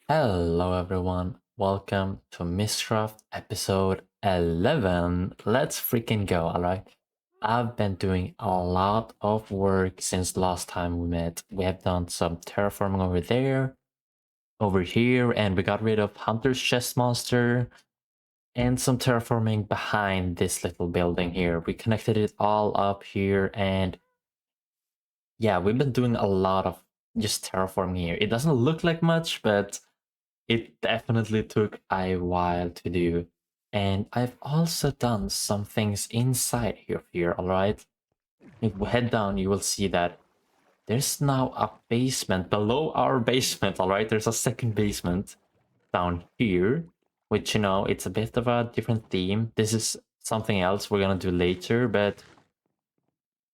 Hello everyone, welcome to Mistcraft episode 11. Let's freaking go, alright? I've been doing a lot of work since the last time we met. We have done some terraforming over there, over here, and we got rid of Hunter's Chest Monster, and some terraforming behind this little building here. We connected it all up here, and yeah, we've been doing a lot of just terraforming here. It doesn't look like much, but it definitely took a while to do. And I've also done some things inside here, alright? If we head down, you will see that there's now a basement below our basement, alright? There's a second basement down here, which, it's a bit of a different theme. This is something else we're gonna do later, but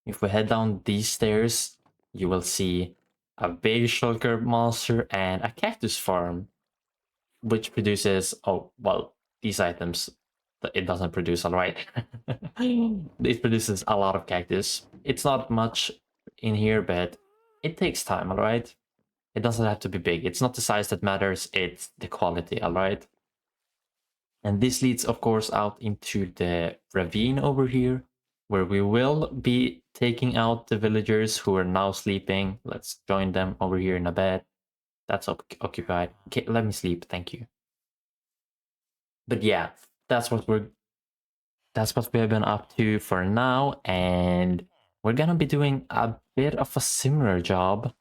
if we head down these stairs, you will see a big shulker monster and a cactus farm, which produces, oh well, these items it doesn't produce, all right. It produces a lot of cactus. It's not much in here, but it takes time, all right. It doesn't have to be big. It's not the size that matters, it's the quality, all right. And this leads, of course, out into the ravine over here, where we will be taking out the villagers who are now sleeping. Let's join them over here in a bed. That's occupied. Okay, let me sleep, thank you. But yeah, that's what we're that's what we have been up to for now, and we're gonna be doing a bit of a similar job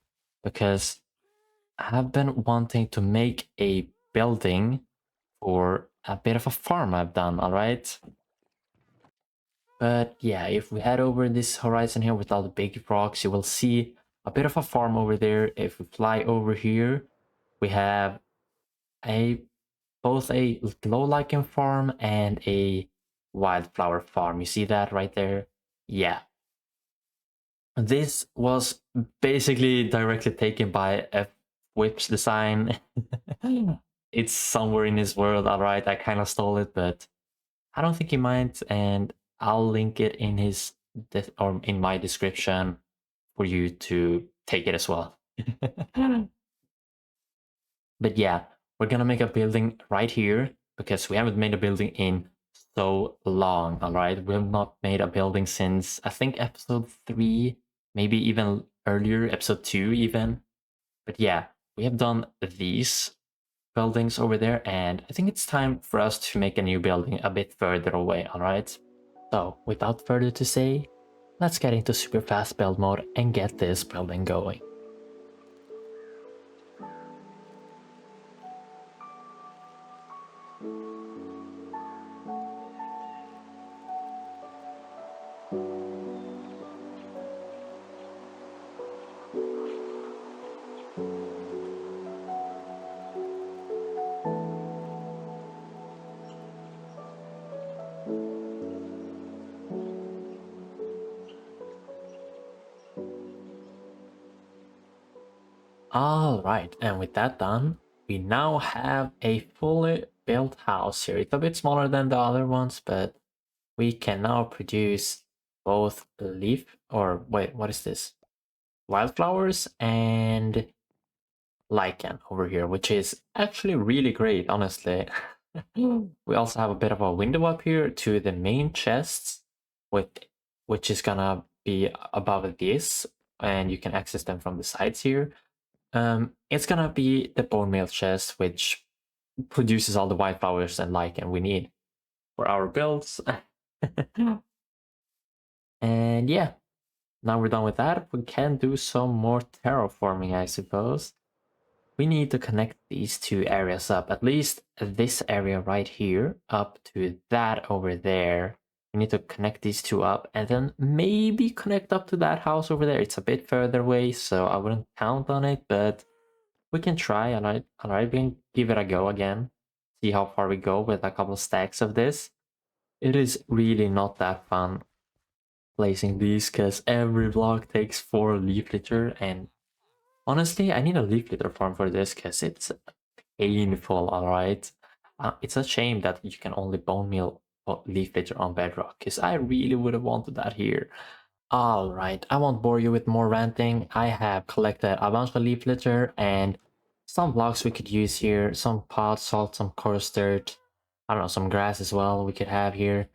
because I've been wanting to make a building for a bit of a farm I've done, alright? But yeah, if we head over this horizon here with all the big rocks, you will see a bit of a farm over there. If we fly over here, we have a both a glow lichen farm and a wildflower farm. You see that right there? Yeah. This was basically directly taken by F Whip's design. It's somewhere in his world, alright. I kind of stole it, but I don't think he minds, and I'll link it in his or in my description for you to take it as well. But yeah, we're gonna make a building right here because we haven't made a building in so long, alright? We have not made a building since, I think, episode 3, maybe even earlier, episode 2 even. But yeah, we have done these buildings over there, and I think it's time for us to make a new building a bit further away, alright? So, without further to say, let's get into super fast build mode and get this building going. Alright, and with that done, we now have a fully built house here. It's a bit smaller than the other ones, but we can now produce both leaf, or wait, what is this? Wildflowers and lichen over here, which is actually really great, honestly. We also have a bit of a window up here to the main chests, with which is gonna be above this, and you can access them from the sides here. It's gonna be the bone meal chest, which produces all the white flowers and lichen we need for our builds. And yeah, now we're done with that. We can do some more terraforming, I suppose. We need to connect these two areas up, at least this area right here, up to that over there. We need to connect these two up and then maybe connect up to that house over there. It's a bit further away, so I wouldn't count on it, but we can try. Alright, we can give it a go again. See how far we go with a couple stacks of this. It is really not that fun placing these because every block takes 4 leaf litter, and honestly, I need a leaf litter farm for this because it's painful, alright? It's a shame that you can only bone meal leaf litter on bedrock, because I really would have wanted that here. Alright, I won't bore you with more ranting. I have collected a bunch of leaf litter, and some blocks we could use here, some pot salt, some coarse dirt, I don't know, some grass as well we could have here.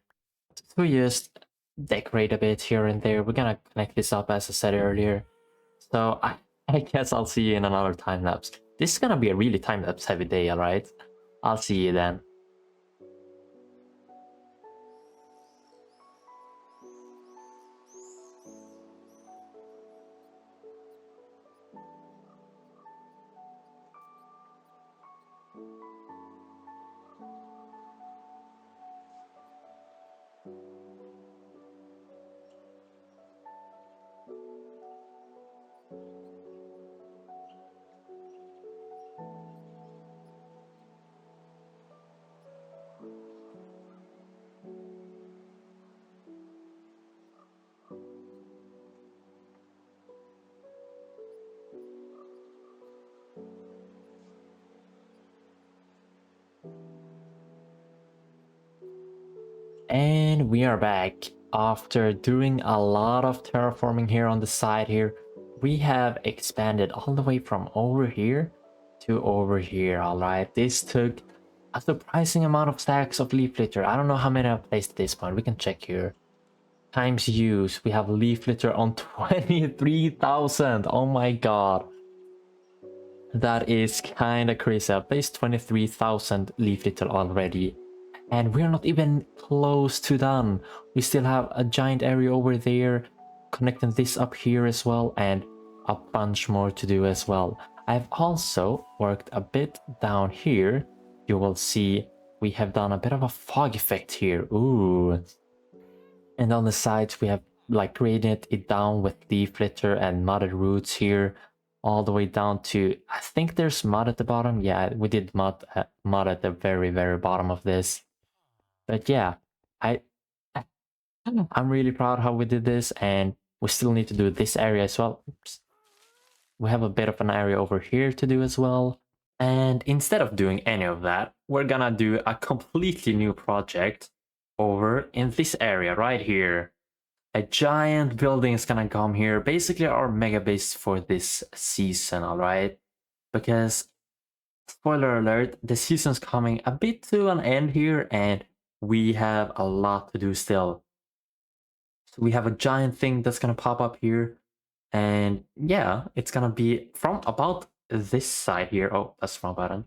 So we just decorate a bit here and there. We're gonna connect this up as I said earlier. So I guess I'll see you in another time lapse. This is gonna be a really time lapse heavy day, alright? I'll see you then. And we are back. After doing a lot of terraforming here on the side here, we have expanded all the way from over here to over here, alright? This took a surprising amount of stacks of leaf litter. I don't know how many I've placed at this point. We can check here. Times use, we have leaf litter on 23,000. Oh my god. That is kinda crazy. I've placed 23,000 leaf litter already. And we're not even close to done. We still have a giant area over there, connecting this up here as well, and a bunch more to do as well. I've also worked a bit down here. You will see we have done a bit of a fog effect here. Ooh. And on the sides, we have like graded it down with leaf litter and mudded roots here, all the way down to, I think there's mud at the bottom. Yeah, we did mud at the very, very bottom of this. But yeah, I I'm really proud how we did this, and we still need to do this area as well. Oops. We have a bit of an area over here to do as well. And instead of doing any of that, we're gonna do a completely new project over in this area right here. A giant building is gonna come here, basically our mega base for this season, alright? Because, spoiler alert, the season's coming a bit to an end here, and we have a lot to do still. So we have a giant thing that's gonna pop up here, and yeah, it's gonna be from about this side here. Oh, that's the wrong button.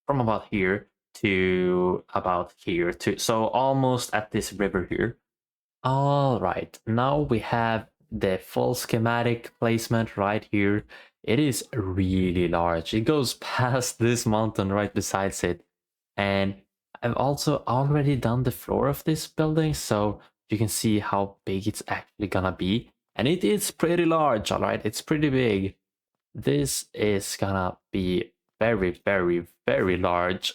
From about here to about here, to so almost at this river here. All right, now we have the full schematic placement right here. It is really large. It goes past this mountain right besides it. And I've also already done the floor of this building, so you can see how big it's actually gonna be. And it is pretty large, all right? It's pretty big. This is gonna be very, very, very large.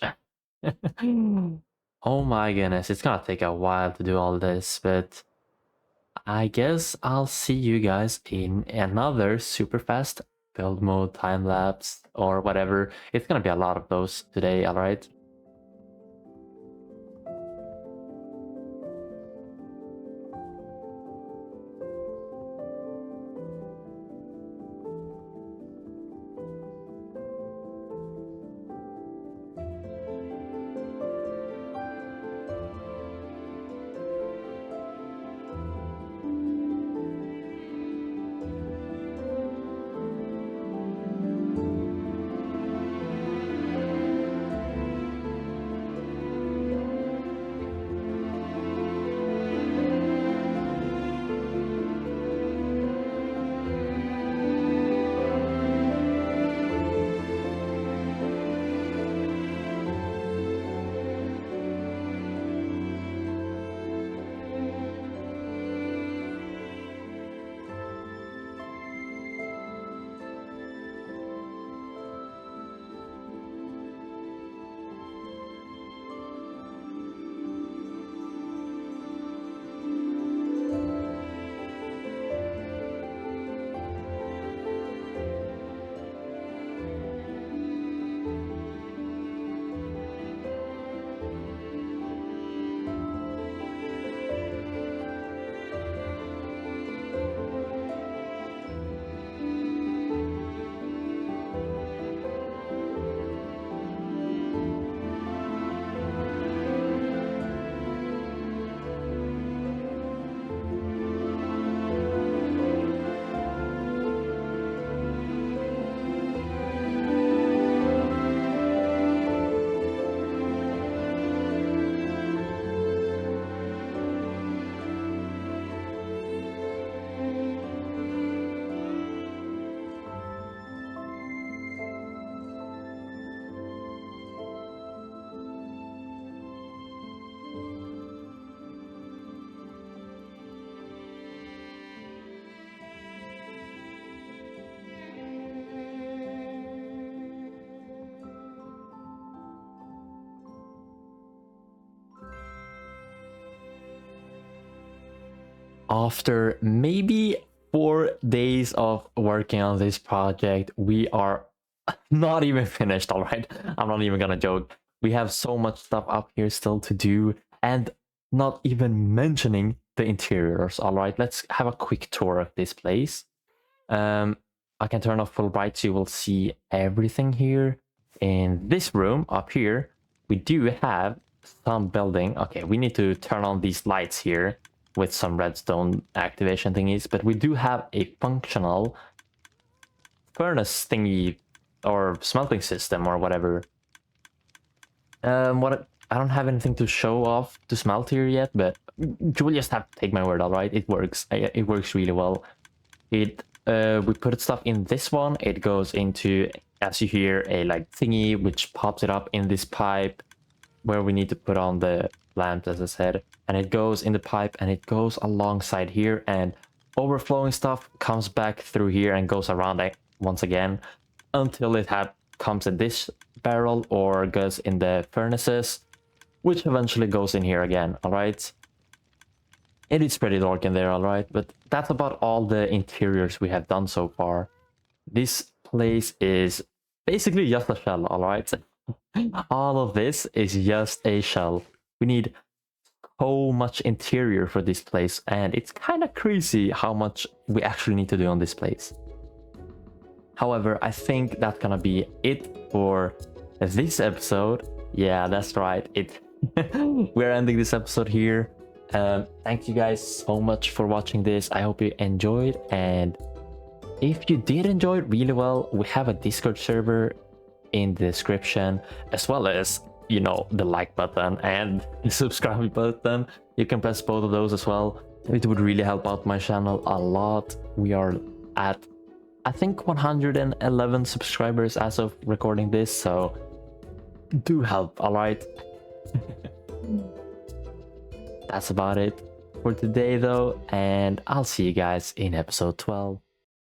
Oh my goodness, it's gonna take a while to do all this, but I guess I'll see you guys in another super fast build mode time lapse or whatever. It's gonna be a lot of those today, alright? after maybe 4 days of working on this project, we are not even finished, all right? I'm not even gonna joke. We have so much stuff up here still to do, and not even mentioning the interiors, all right? Let's have a quick tour of this place. I can turn off full bright so you will see everything here. In this room up here, we do have some building. Okay, we need to turn on these lights here with some redstone activation thingies, but we do have a functional furnace thingy or smelting system or whatever. What I don't have anything to show off to smelt here yet, but you will just have to take my word, all right? It works. It works really well. We put stuff in this one. It goes into, as you hear, a like thingy which pops it up in this pipe where we need to put on the lamps, as I said, and it goes in the pipe and it goes alongside here, and overflowing stuff comes back through here and goes around it once again until it comes in this barrel or goes in the furnaces, which eventually goes in here again. All right. It is pretty dark in there, all right, but that's about all the interiors we have done so far. This place is basically just a shell, all right? All of this is just a shell. We need so much interior for this place, and it's kind of crazy how much we actually need to do on this place. However, I think that's gonna be it for this episode. Yeah, that's right. We're ending this episode here. Thank you guys so much for watching this. I hope you enjoyed, and if you did enjoy it really well, we have a Discord server in the description, as well as, you know, the like button and the subscribe button. You can press both of those as well. It would really help out my channel a lot. We are at, I think, 111 subscribers as of recording this, so do help, all right? That's about it for today though, and I'll see you guys in episode 12.